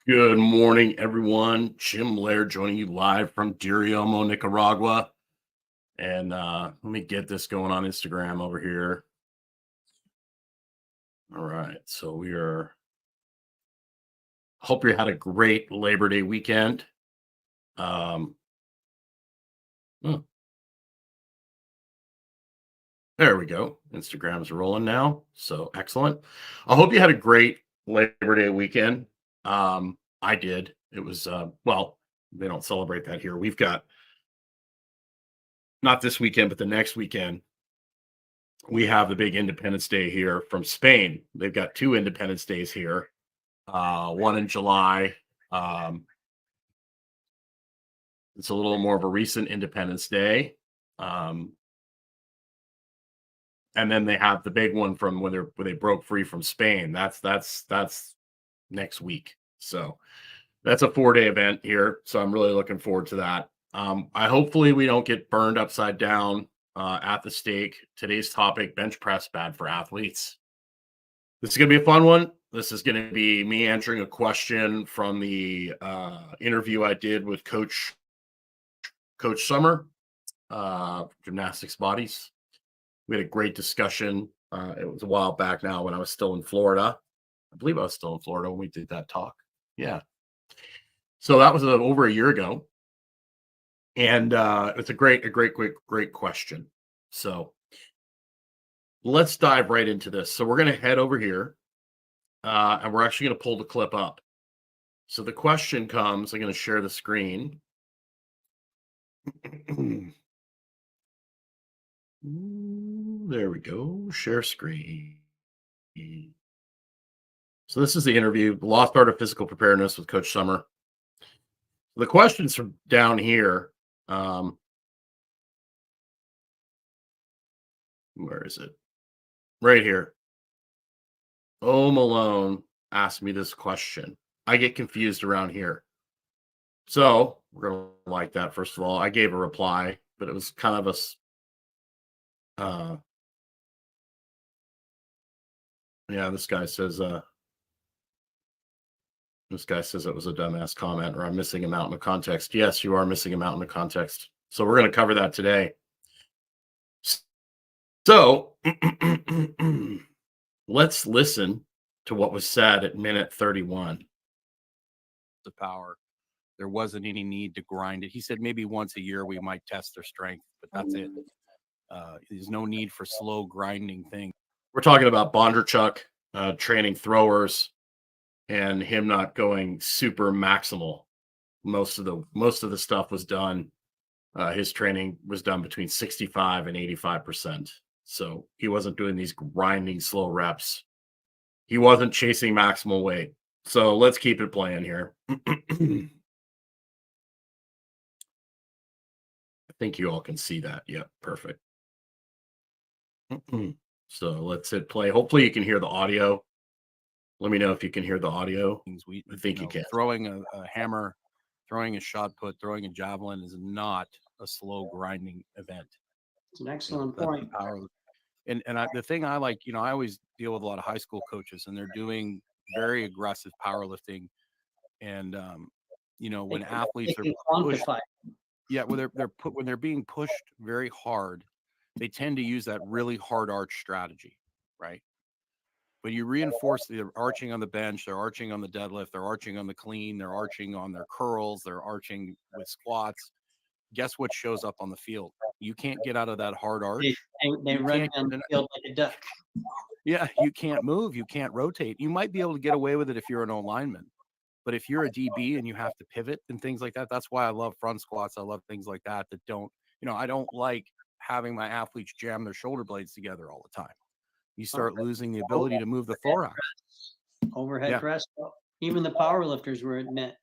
Good morning, everyone. Jim Laird joining you live from Diriomo, Nicaragua. And let me get this going on Instagram over here. All right. So hope you had a great Labor Day weekend. Um, oh, there we go. Instagram's rolling now. So excellent. I hope you had a great Labor Day weekend. I did. It was, well, they don't celebrate that here. We've got not this weekend, but the next weekend we have the big Independence Day here from Spain. They've got two Independence Days here, one in July. Um, it's a little more of a recent Independence Day. Um, and then they have the big one from when they broke free from Spain. That's next week. So that's a 4-day event here. So I'm really looking forward to that. I hopefully we don't get burned upside down at the stake. Today's topic: bench press bad for athletes. This is going to be a fun one. This is going to be me answering a question from the interview I did with Coach Summer, Gymnastics Bodies. We had a great discussion. It was a while back now when I was still in Florida. I believe I was still in Florida when we did that talk. Yeah. So that was over a year ago. And it's a great question. So let's dive right into this. So we're going to head over here. And we're actually going to pull the clip up. So the question comes, I'm going to share the screen. There we go. Share screen. So this is the interview, the lost art of physical preparedness with Coach Summer. The questions from down here. Where is it? Right here. Oh, Malone asked me this question. I get confused around here. So we're going to like that. First of all, I gave a reply, but it was kind of yeah, this guy says it was a dumbass comment, or I'm missing a mountain of context. Yes, you are missing a mountain of context. So we're going to cover that today. So let's listen to what was said at minute 31. The power. There wasn't any need to grind it. He said maybe once a year we might test their strength, but that's it. There's no need for slow grinding things. We're talking about Bondarchuk training throwers and him not going super maximal. Most of the stuff was done. His training was done between 65 and 85%. So he wasn't doing these grinding slow reps. He wasn't chasing maximal weight. So let's keep it playing here. I think you all can see that. Yep, perfect. So let's hit play. Hopefully you can hear the audio. Let me know if you can hear the audio. I think you can. Throwing a hammer, throwing a shot put, throwing a javelin is not a slow grinding event. It's an excellent point. The thing I like, I always deal with a lot of high school coaches, and they're doing very aggressive powerlifting. And when athletes are pushed, when they're being pushed very hard, they tend to use that really hard arch strategy, right? But you reinforce they're arching on the bench, they're arching on the deadlift, they're arching on the clean, they're arching on their curls, they're arching with squats. Guess what shows up on the field? You can't get out of that hard arch. They run down the field like a duck. Yeah, you can't move, you can't rotate. You might be able to get away with it if you're an O-lineman. But if you're a DB and you have to pivot and things like that, that's why I love front squats. I love things like that don't, I don't like having my athletes jam their shoulder blades together all the time. You start losing the ability to move the thorax. Overhead press. Even the power lifters will admit,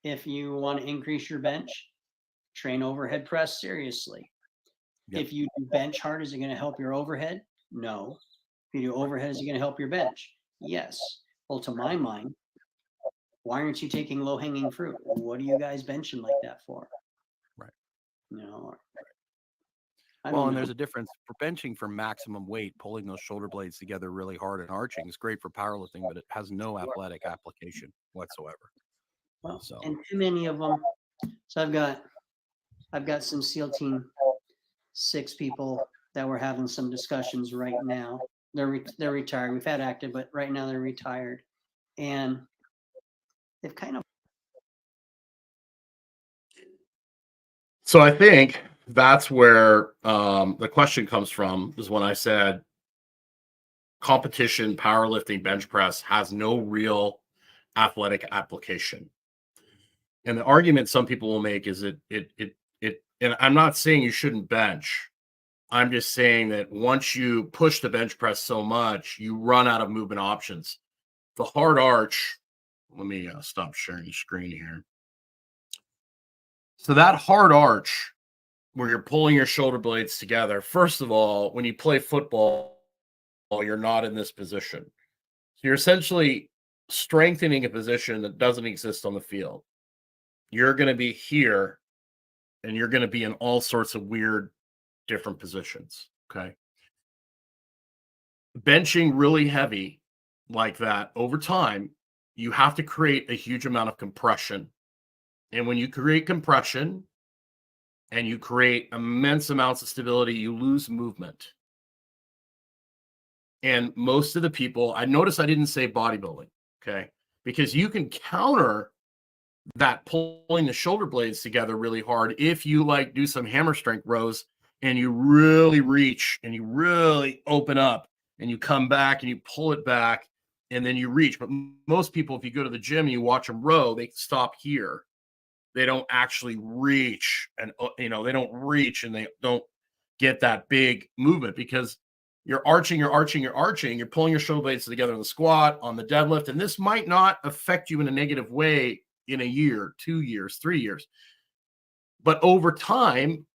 if you want to increase your bench, train overhead press seriously. Yep. If you do bench hard, is it going to help your overhead? No. If you do overhead, is it going to help your bench? Yes. Well, to my mind, why aren't you taking low-hanging fruit? What are you guys benching like that for? Right. And there's a difference for benching for maximum weight. Pulling those shoulder blades together really hard and arching is great for powerlifting, but it has no athletic application whatsoever. Well, So. and too many of them. So I've got some SEAL Team 6 people that we're having some discussions right now. They're retired. We've had active, but right now they're retired, and they've kind of. So I think that's where the question comes from, is when I said competition, powerlifting, bench press has no real athletic application. And the argument some people will make is it, and I'm not saying you shouldn't bench. I'm just saying that once you push the bench press so much, you run out of movement options. The hard arch, let me stop sharing the screen here. So that hard arch where you're pulling your shoulder blades together, first of all, when you play football, you're not in this position. So you're essentially strengthening a position that doesn't exist on the field. You're going to be here and you're going to be in all sorts of weird different positions. Okay. Benching really heavy like that over time, you have to create a huge amount of compression. And when you create compression and you create immense amounts of stability, you lose movement. And most of the people, I noticed I didn't say bodybuilding, okay? Because you can counter that pulling the shoulder blades together really hard if you like do some hammer strength rows and you really reach and you really open up and you come back and you pull it back and then you reach. But most people, if you go to the gym and you watch them row, they stop here. They don't actually reach, and they don't reach and they don't get that big movement because you're arching, you're pulling your shoulder blades together in the squat, on the deadlift, and this might not affect you in a negative way in a year, 2 years, 3 years. But over time,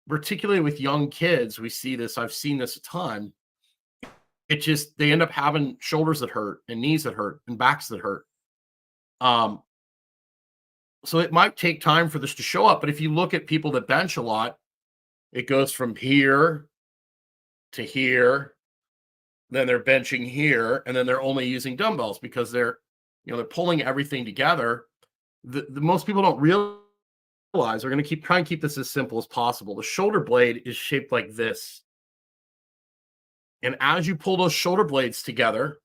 particularly with young kids, we see this, I've seen this a ton. They end up having shoulders that hurt and knees that hurt and backs that hurt. So it might take time for this to show up. But if you look at people that bench a lot, it goes from here to here, then they're benching here, and then they're only using dumbbells because they're pulling everything together. The most people don't realize, they're going to try and keep this as simple as possible. The shoulder blade is shaped like this. And as you pull those shoulder blades together,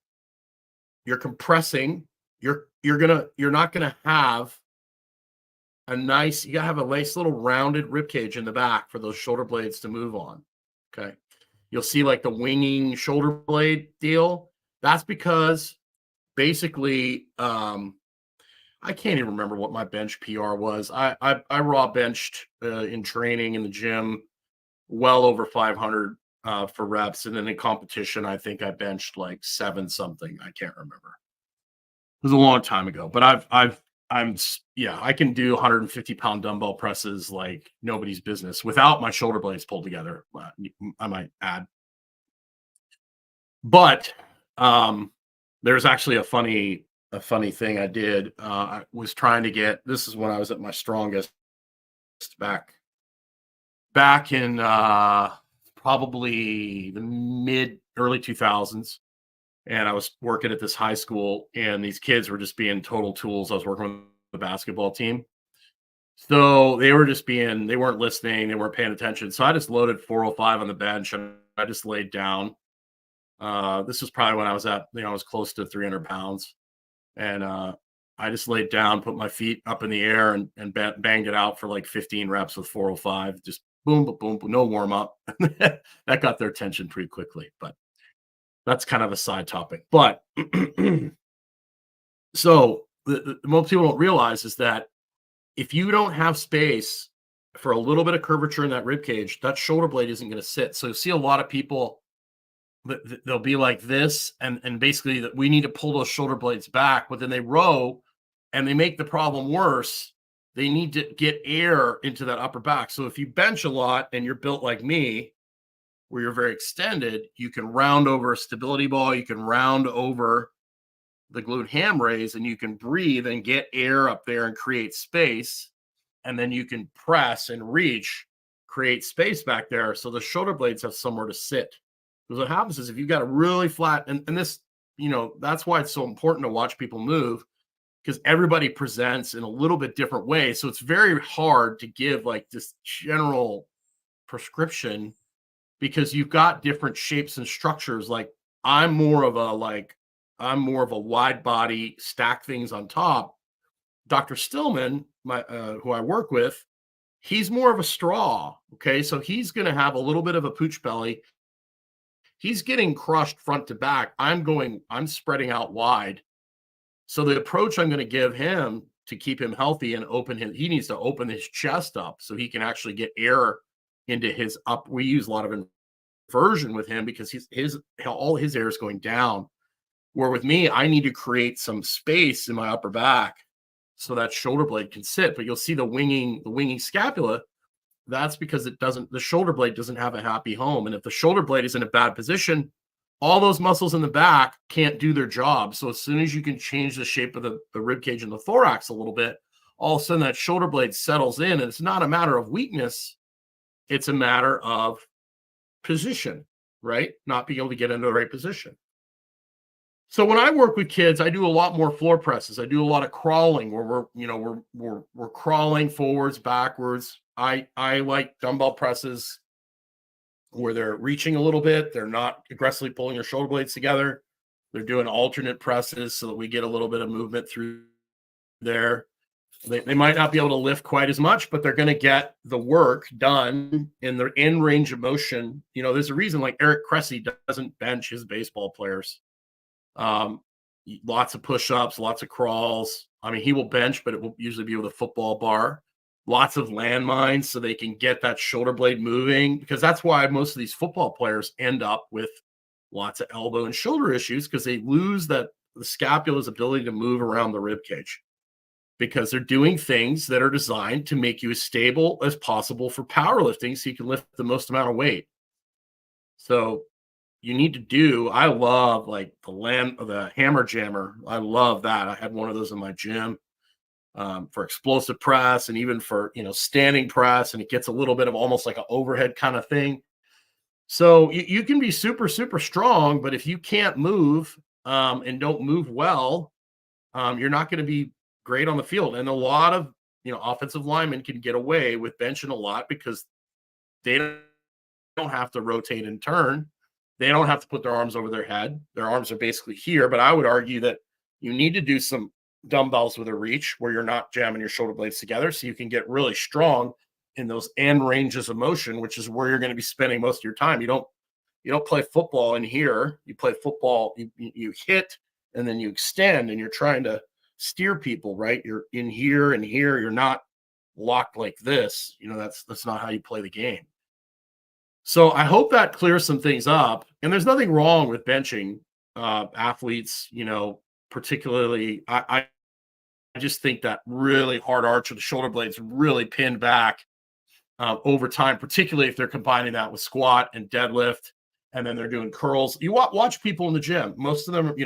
you're compressing. You're not gonna have you gotta have a nice little rounded rib cage in the back for those shoulder blades to move on. Okay. You'll see like the winging shoulder blade deal. That's because basically, I can't even remember what my bench PR was. I raw benched in training in the gym well over 500 for reps, and then in competition, I think I benched like 7 something. I can't remember. It was a long time ago, but I can do 150-pound dumbbell presses like nobody's business without my shoulder blades pulled together. I might add, but there's actually a funny thing I did. I was trying to get, this is when I was at my strongest back in probably the early 2000s. And I was working at this high school and these kids were just being total tools. I was working with the basketball team. So they weren't listening. They weren't paying attention. So I just loaded 405 on the bench and I just laid down. This was probably when I was I was close to 300 pounds. And I just laid down, put my feet up in the air and banged it out for like 15 reps with 405. Just boom, boom, boom, no warm up. That got their attention pretty quickly, but that's kind of a side topic. But so the most people don't realize is that if you don't have space for a little bit of curvature in that rib cage, that shoulder blade isn't going to sit. So you see a lot of people, they'll be like this, and basically that we need to pull those shoulder blades back, but then they row and they make the problem worse. They need to get air into that upper back. So if you bench a lot and you're built like me, where you're very extended, you can round over a stability ball, you can round over the glute ham raise, and you can breathe and get air up there and create space. And then you can press and reach, create space back there. So the shoulder blades have somewhere to sit. Because what happens is if you've got a really flat, and this, that's why it's so important to watch people move. because everybody presents in a little bit different way. So it's very hard to give like this general prescription because you've got different shapes and structures. Like I'm more of a wide body, stack things on top. Dr. Stillman, who I work with, he's more of a straw. Okay. So he's going to have a little bit of a pooch belly. He's getting crushed front to back. I'm spreading out wide. So the approach I'm going to give him to keep him healthy and he needs to open his chest up so he can actually get air into his up. We use a lot of inversion with him because all his air is going down. Where with me, I need to create some space in my upper back so that shoulder blade can sit. But you'll see the winging scapula. That's because the shoulder blade doesn't have a happy home. And if the shoulder blade is in a bad position, all those muscles in the back can't do their job. So as soon as you can change the shape of the rib cage and the thorax a little bit, all of a sudden that shoulder blade settles in. And it's not a matter of weakness. It's a matter of position, right? Not being able to get into the right position. So when I work with kids, I do a lot more floor presses. I do a lot of crawling where we're crawling forwards, backwards. I like dumbbell presses where they're reaching a little bit. They're not aggressively pulling their shoulder blades together. They're doing alternate presses so that we get a little bit of movement through there. They might not be able to lift quite as much, but they're going to get the work done in their in range of motion. There's a reason like Eric Cressy doesn't bench his baseball players. Lots of push-ups, lots of crawls. I mean, he will bench, but it will usually be with a football bar. Lots of landmines so they can get that shoulder blade moving, because that's why most of these football players end up with lots of elbow and shoulder issues, because they lose the scapula's ability to move around the rib cage, because they're doing things that are designed to make you as stable as possible for powerlifting so you can lift the most amount of weight. So you need to I love like the hammer jammer. I love that. I had one of those in my gym for explosive press and even for, standing press. And it gets a little bit of almost like an overhead kind of thing. So you can be super, super strong, but if you can't move and don't move well, you're not going to be great on the field. And a lot of, offensive linemen can get away with benching a lot because they don't have to rotate and turn. They don't have to put their arms over their head. Their arms are basically here. But I would argue that you need to do some dumbbells with a reach where you're not jamming your shoulder blades together so you can get really strong in those end ranges of motion, which is where you're going to be spending most of your time. You don't play football in here. You play football, you hit, and then you extend, and you're trying to steer people, right? You're in here and here. You're not locked like this. That's not how you play the game. So I hope that clears some things up. And there's nothing wrong with benching athletes, particularly. I just think that really hard arch of the shoulder blades really pinned back over time, particularly if they're combining that with squat and deadlift, and then they're doing curls. You watch people in the gym. Most of them, and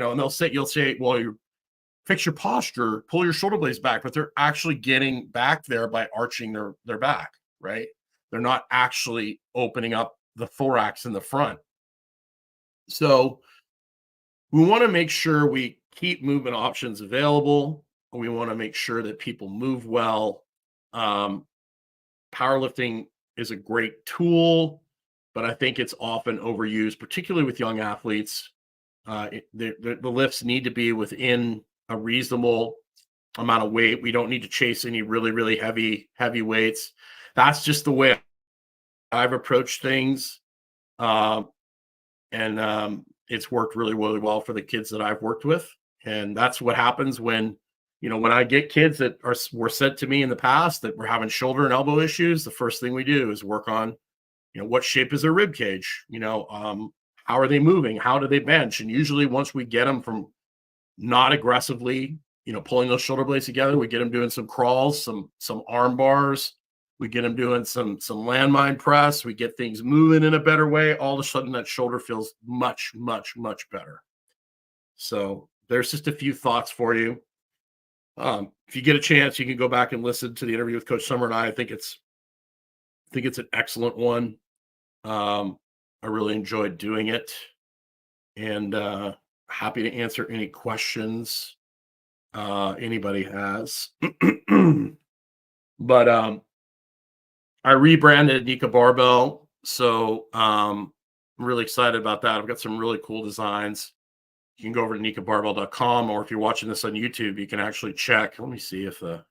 you'll say, well, you fix your posture, pull your shoulder blades back, but they're actually getting back there by arching their back, right? They're not actually opening up the thorax in the front. So we want to make sure we keep movement options available. We want to make sure that people move well. Powerlifting is a great tool, but I think it's often overused, particularly with young athletes. The lifts need to be within a reasonable amount of weight. We don't need to chase any really, really heavy weights. That's just the way I've approached things. It's worked really, really well for the kids that I've worked with. And that's what happens when I get kids that were sent to me in the past that were having shoulder and elbow issues. The first thing we do is work on, what shape is their rib cage? How are they moving? How do they bench? And usually once we get them from not aggressively, pulling those shoulder blades together, we get them doing some crawls, some arm bars. We get them doing some landmine press. We get things moving in a better way. All of a sudden that shoulder feels much, much, much better. So there's just a few thoughts for you. If you get a chance, you can go back and listen to the interview with Coach Summer and I think it's an excellent one. I really enjoyed doing it, and happy to answer any questions. anybody has. But I rebranded Nika Barbell, so I'm really excited about that. I've got some really cool designs. You can go over to nikabarbell.com, or if you're watching this on YouTube, you can actually check. Let me see if the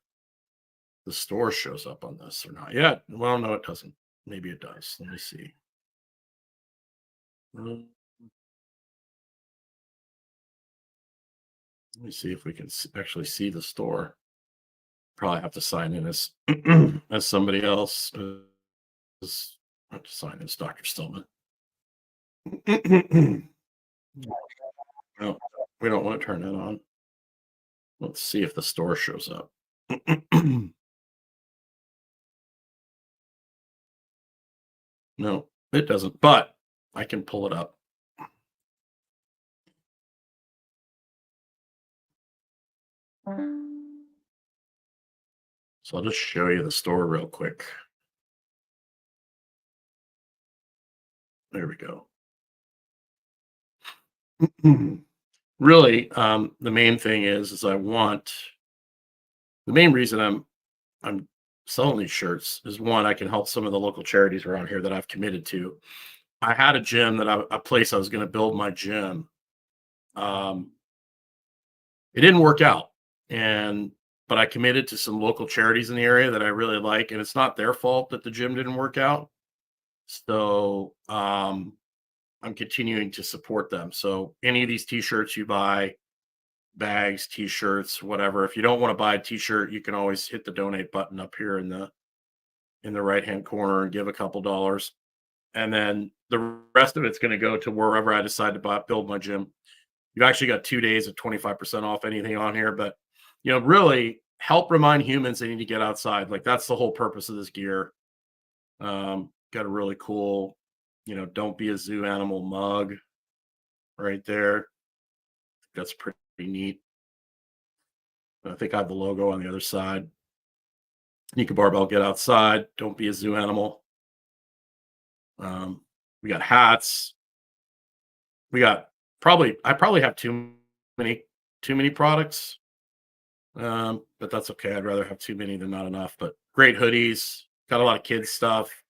store shows up on this or not yet. Well, no, it doesn't. Maybe it does. Let me see. Let me see if we can actually see the store. Probably have to sign in as as somebody else. I have to sign as Dr. Stillman. No, we don't want to turn that on. Let's see if the store shows up. No, it doesn't, but I can pull it up. So I'll just show you the store real quick. There we go. Really, the main thing is the main reason I'm selling these shirts is, one, I can help some of the local charities around here that I've committed to. I had a gym a place I was going to build my gym. It didn't work out, but I committed to some local charities in the area that I really like, and it's not their fault that the gym didn't work out. So I'm continuing to support them. So any of these t-shirts you buy, bags, t-shirts, whatever, if you don't want to buy a t-shirt, you can always hit the donate button up here in the right hand corner and give a couple dollars, and then the rest of it's going to go to wherever I decide to build my gym. You've actually got 2 days of 25% off anything on here, but really help remind humans they need to get outside. Like, that's the whole purpose of this gear. Got a really cool, don't be a zoo animal mug right there. That's pretty neat. I think I have the logo on the other side. Nika Barbell, get outside. Don't be a zoo animal. We got hats. I probably have too many products. But that's okay. I'd rather have too many than not enough. But great hoodies. Got a lot of kids stuff.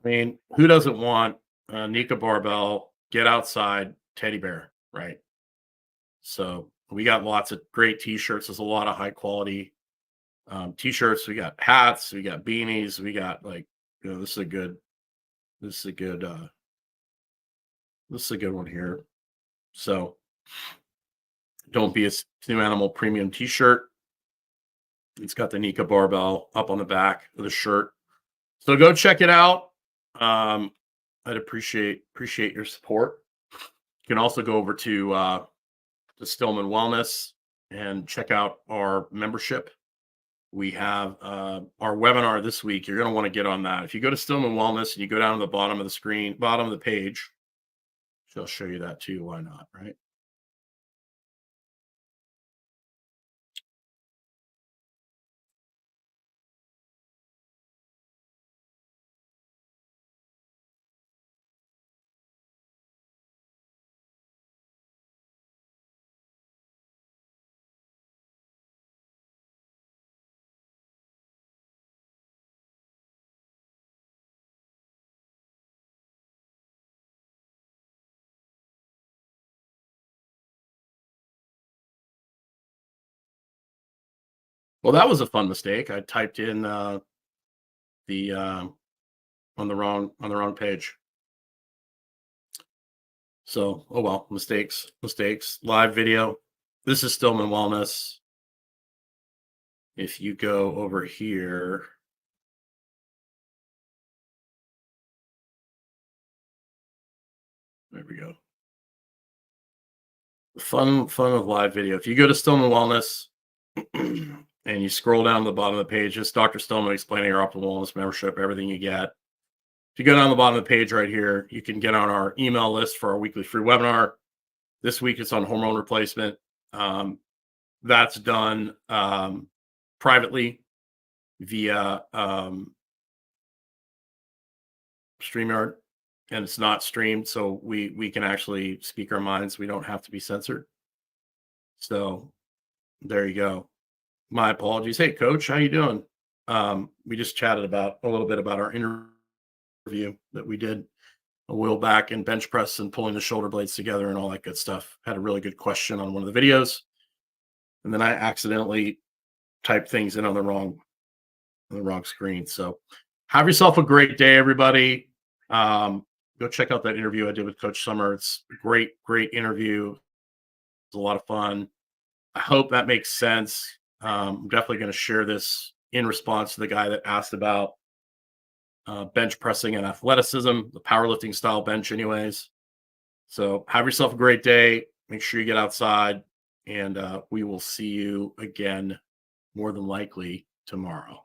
I mean, who doesn't want Nika Barbell, get outside teddy bear, right? So we got lots of great t-shirts. There's a lot of high quality t-shirts. We got hats. We got beanies. We got, this is a good one here. So don't be a new animal premium t-shirt. It's got the Nika Barbell up on the back of the shirt. So go check it out. I'd appreciate your support. You can also go over to the Stillman Wellness and check out our membership. We have our webinar this week. You're going to want to get on that. If you go to Stillman Wellness and you go down to the bottom of the screen, bottom of the page, she'll show you that too. Why not, right? Well, that was a fun mistake. I typed in on the wrong page. So, oh well, mistakes. Live video. This is Stillman Wellness. If you go over here, there we go. The fun of live video. If you go to Stillman Wellness and you scroll down to the bottom of the page, it's Dr. Stillman explaining our Optim Wellness membership, everything you get. If you go down the bottom of the page right here, you can get on our email list for our weekly free webinar. This week it's on hormone replacement. That's done privately via StreamYard, and it's not streamed, so we can actually speak our minds. We don't have to be censored. So There you go. My apologies. Hey, coach, how you doing? We just chatted about a little bit about our interview that we did a while back in bench press and pulling the shoulder blades together and all that good stuff. Had a really good question on one of the videos, and then I accidentally typed things in on the wrong screen. So have yourself a great day, everybody. Go check out that interview I did with Coach Summer. It's a great interview. It's a lot of fun. I hope that makes sense. I'm definitely going to share this in response to the guy that asked about bench pressing and athleticism, the powerlifting style bench anyways. So have yourself a great day. Make sure you get outside, and we will see you again more than likely tomorrow.